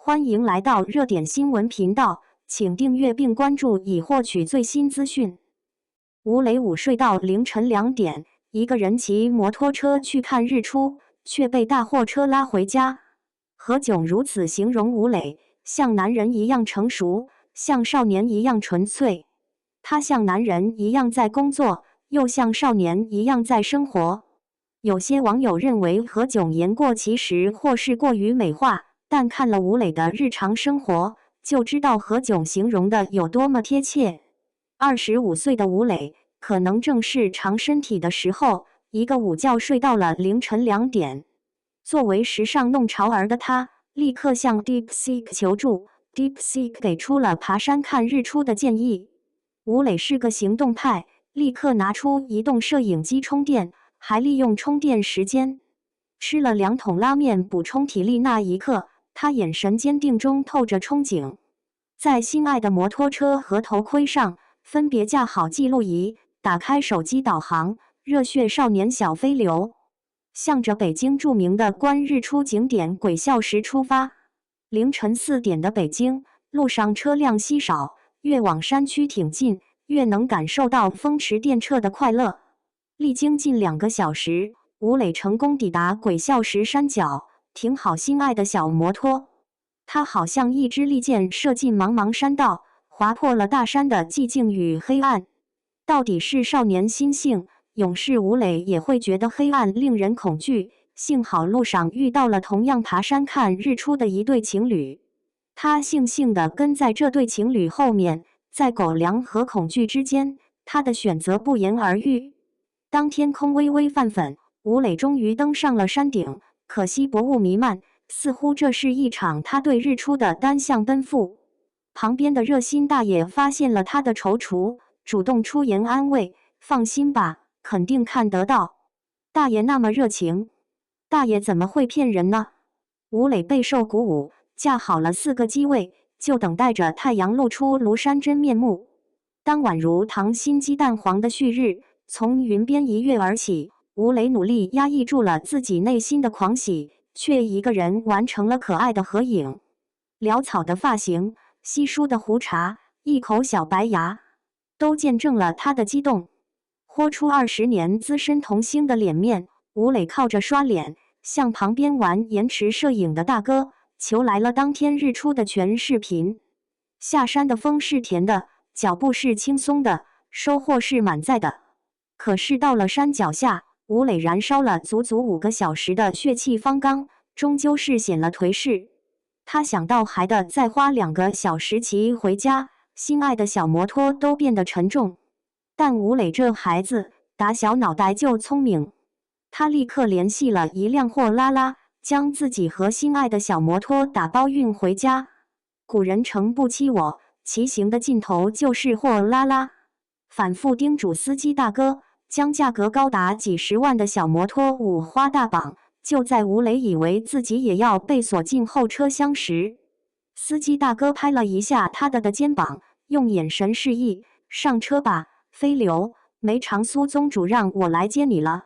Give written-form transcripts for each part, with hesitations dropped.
欢迎来到热点新闻频道，请订阅并关注以获取最新资讯。吴磊午睡到凌晨2点，一个人骑摩托车去看日出，却被大货车拉回家。何炅如此形容吴磊：像男人一样成熟，像少年一样纯粹。他像男人一样在工作，又像少年一样在生活。有些网友认为何炅言过其实或是过于美化，但看了吴磊的日常生活，就知道何炅形容的有多么贴切。25岁的吴磊可能正是长身体的时候，一个午觉睡到了凌晨2点。作为时尚弄潮儿的他，立刻向 DeepSeek 求助。DeepSeek 给出了爬山看日出的建议。吴磊是个行动派，立刻拿出移动摄影机充电，还利用充电时间吃了2桶拉面补充体力。那一刻，他眼神坚定中透着憧憬。在心爱的摩托车和头盔上分别架好记录仪，打开手机导航，热血少年小飞流，向着北京著名的观日出景点鬼笑石出发。凌晨4点的北京，路上车辆稀少，越往山区挺进，越能感受到风驰电掣的快乐。历经近2个小时，吴磊成功抵达鬼笑石山脚，停好心爱的小摩托。他好像一支利箭射进茫茫山道，划破了大山的寂静与黑暗。到底是少年心性，勇士吴磊也会觉得黑暗令人恐惧。幸好路上遇到了同样爬山看日出的一对情侣，他悻悻地跟在这对情侣后面，在狗粮和恐惧之间，他的选择不言而喻。当天空微微泛粉，吴磊终于登上了山顶，可惜薄雾弥漫，似乎这是一场他对日出的单向奔赴。旁边的热心大爷发现了他的踌躇，主动出言安慰：“放心吧，肯定看得到。”大爷那么热情，大爷怎么会骗人呢？吴磊备受鼓舞，架好了4个机位，就等待着太阳露出庐山真面目。当宛如溏心鸡蛋黄的旭日从云边一跃而起，吴磊努力压抑住了自己内心的狂喜，却一个人完成了可爱的合影。潦草的发型，稀疏的胡茬，一口小白牙，都见证了他的激动。豁出20年资深童星的脸面，吴磊靠着刷脸，向旁边玩延迟摄影的大哥求来了当天日出的全视频。下山的风是甜的，脚步是轻松的，收获是满载的。可是到了山脚下，吴磊燃烧了足足5个小时的血气方刚，终究是显了颓势。他想到还得再花2个小时骑回家，心爱的小摩托都变得沉重。但吴磊这孩子打小脑袋就聪明，他立刻联系了一辆货拉拉，将自己和心爱的小摩托打包运回家。古人诚不欺我，骑行的尽头就是货拉拉。反复叮嘱司机大哥，将价格高达几十万的小摩托五花大绑。就在吴磊以为自己也要被锁进后车厢时，司机大哥拍了一下他的肩膀，用眼神示意：“上车吧，飞流，梅长苏宗主让我来接你了。”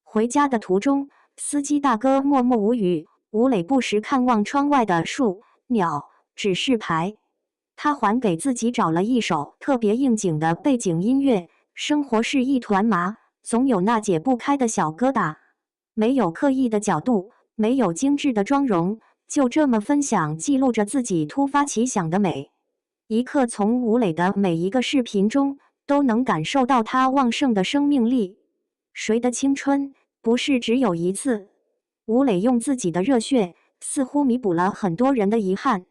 回家的途中，司机大哥默默无语。吴磊不时看望窗外的树、鸟、指示牌，他还给自己找了一首特别应景的背景音乐。生活是一团麻，总有那解不开的小疙瘩。没有刻意的角度，没有精致的妆容，就这么分享记录着自己突发奇想的美。一刻从吴磊的每一个视频中都能感受到他旺盛的生命力。谁的青春不是只有一次？吴磊用自己的热血似乎弥补了很多人的遗憾。